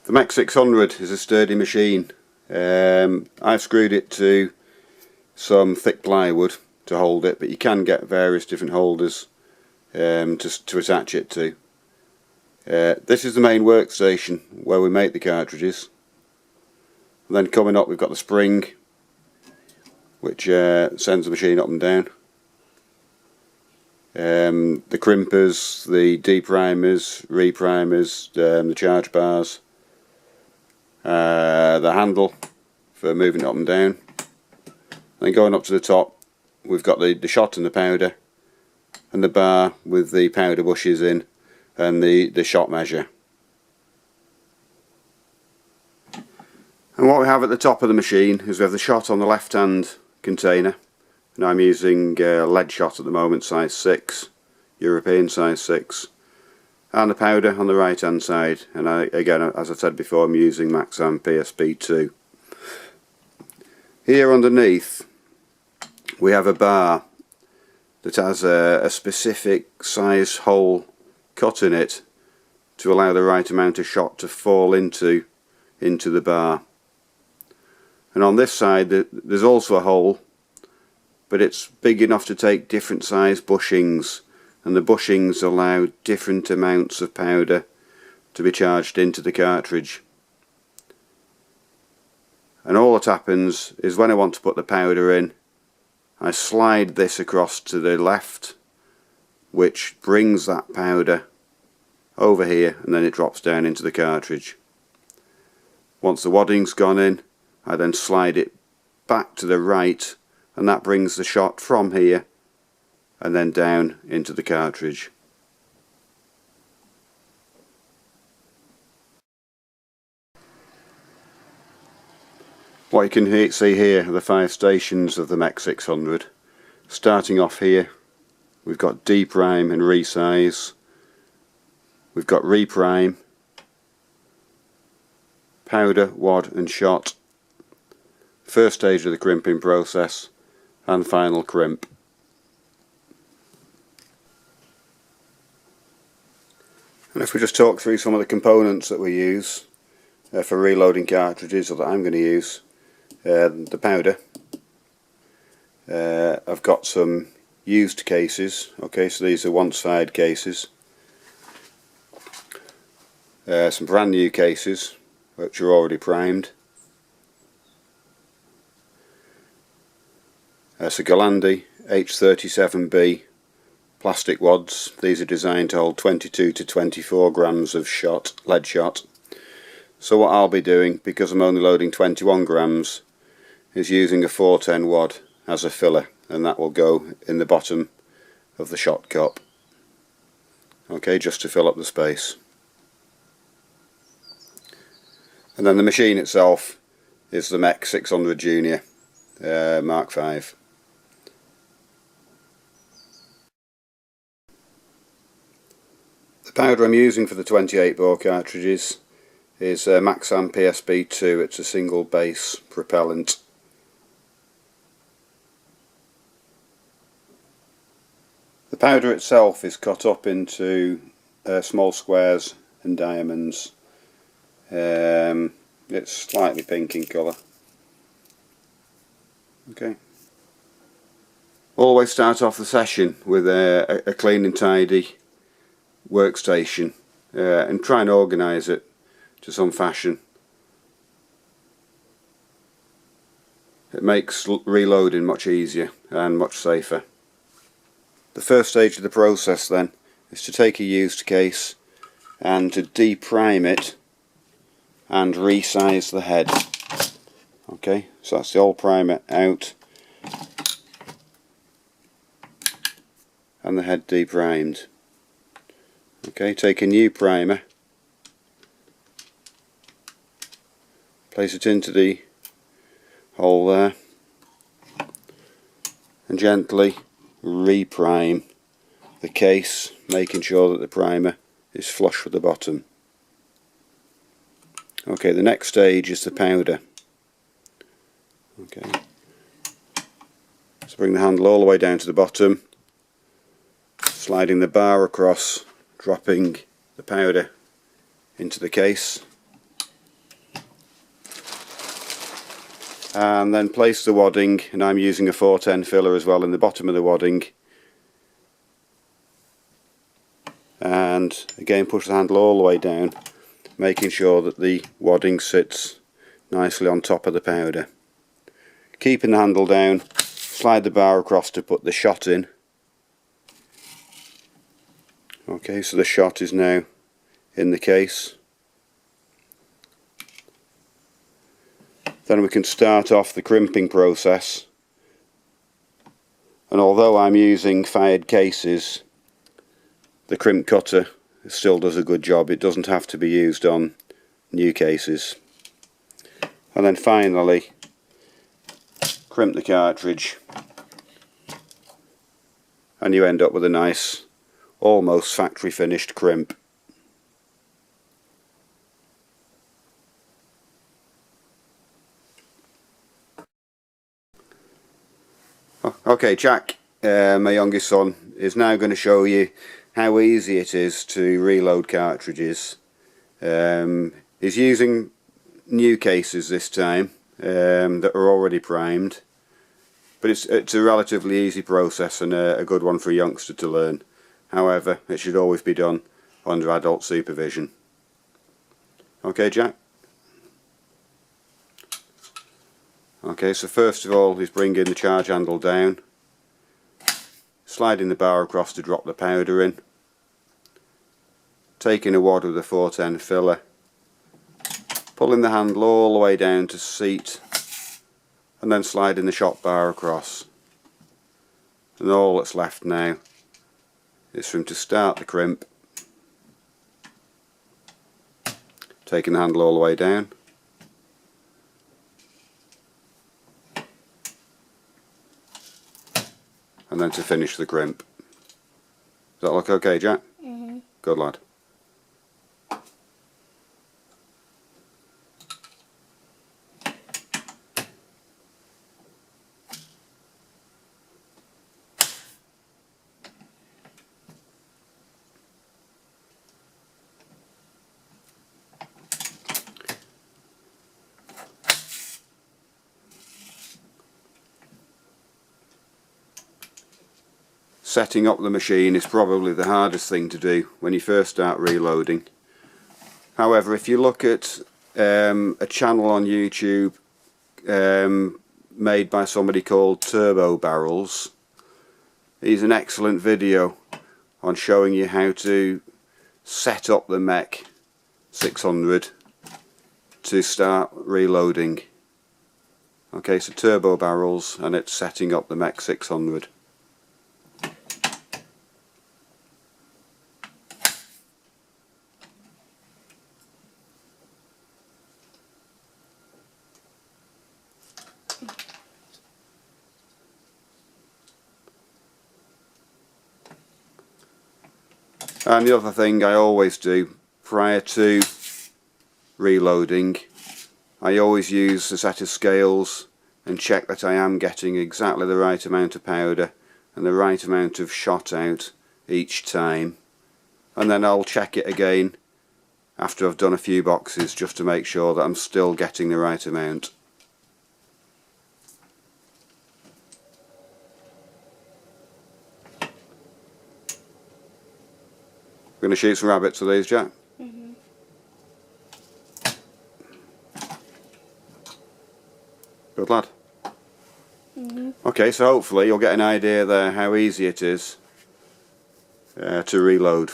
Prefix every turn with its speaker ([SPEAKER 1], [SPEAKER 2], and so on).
[SPEAKER 1] The MEC 600 is a sturdy machine. I've screwed it to some thick plywood to hold it, but you can get various different holders to attach it to. This is the main workstation where we make the cartridges. And then coming up we've got the spring, which sends the machine up and down. The crimpers, the deprimers, reprimers, the charge bars, the handle for moving it up and down. Then going up to the top we've got the shot and the powder, and the bar with the powder bushes in, and the shot measure. And what we have at the top of the machine is we have the shot on the left hand container, and I'm using lead shot at the moment, size 6, European size 6, and the powder on the right hand side, and again, as I said before, I'm using Maxam PSP2. Here underneath we have a bar that has a specific size hole cut in it to allow the right amount of shot to fall into the bar. And on this side there's also a hole, but it's big enough to take different size bushings, and the bushings allow different amounts of powder to be charged into the cartridge. And all that happens is when I want to put the powder in, I slide this across to the left, which brings that powder over here, and then it drops down into the cartridge. Once the wadding's gone in, I then slide it back to the right, and that brings the shot from here and then down into the cartridge. What you can see here are the 5 stations of the MEC 600. Starting off here, we've got deprime and resize, we've got reprime, powder, wad and shot, first stage of the crimping process, and final crimp. And if we just talk through some of the components that we use for reloading cartridges, or that I'm going to use, the powder. I've got some used cases. Okay, so these are one-side cases. Some brand new cases which are already primed. So Galandi H37B plastic wads. These are designed to hold 22 to 24 grams of shot, lead shot. So what I'll be doing, because I'm only loading 21 grams, is using a 410 wad as a filler, and that will go in the bottom of the shot cup. Okay, just to fill up the space. And then the machine itself is the MEC 600 Junior Mark V. The powder I'm using for the 28 bore cartridges is Maxam PSP2. It's a single base propellant. The powder itself is cut up into small squares and diamonds. It's slightly pink in colour. Okay. Always start off the session with a clean and tidy workstation, and try and organise it to some fashion. It makes reloading much easier and much safer. The first stage of the process then is to take a used case and to deprime it and resize the head. Okay, so that's the old primer out and the head deprimed. Okay, take a new primer, place it into the hole there, and gently reprime the case, making sure that the primer is flush with the bottom. Okay, the next stage is the powder. Okay, so bring the handle all the way down to the bottom, sliding the bar across, dropping the powder into the case, and then place the wadding, and I'm using a 410 filler as well in the bottom of the wadding, and again push the handle all the way down, making sure that the wadding sits nicely on top of the powder. Keeping the handle down, slide the bar across to put the shot in. Okay, so the shot is now in the case. Then we can start off the crimping process, and although I'm using fired cases, the crimp cutter still does a good job. It doesn't have to be used on new cases. And then finally crimp the cartridge, and you end up with a nice, almost factory finished crimp. Okay, Jack, my youngest son, is now going to show you how easy it is to reload cartridges. He's using new cases this time that are already primed, but it's a relatively easy process and a good one for a youngster to learn. However, it should always be done under adult supervision. Okay, Jack? Okay, so first of all he's bringing the charge handle down, sliding the bar across to drop the powder in, taking a wad with a 410 filler, pulling the handle all the way down to seat, and then sliding the shot bar across. And all that's left now is for him to start the crimp, taking the handle all the way down, and then to finish the crimp. Does that look okay, Jack? Mm-hmm. Good lad. Setting up the machine is probably the hardest thing to do when you first start reloading. However, if you look at a channel on YouTube made by somebody called TurboBarrels, he's an excellent video on showing you how to set up the MEC 600 to start reloading. Okay, so TurboBarrels, and it's setting up the MEC 600. And the other thing I always do prior to reloading, I always use a set of scales and check that I am getting exactly the right amount of powder and the right amount of shot out each time, and then I'll check it again after I've done a few boxes just to make sure that I'm still getting the right amount. We're going to shoot some rabbits with these, Jack? Mm-hmm. Good lad. Mm-hmm. Okay, so hopefully you'll get an idea there how easy it is to reload.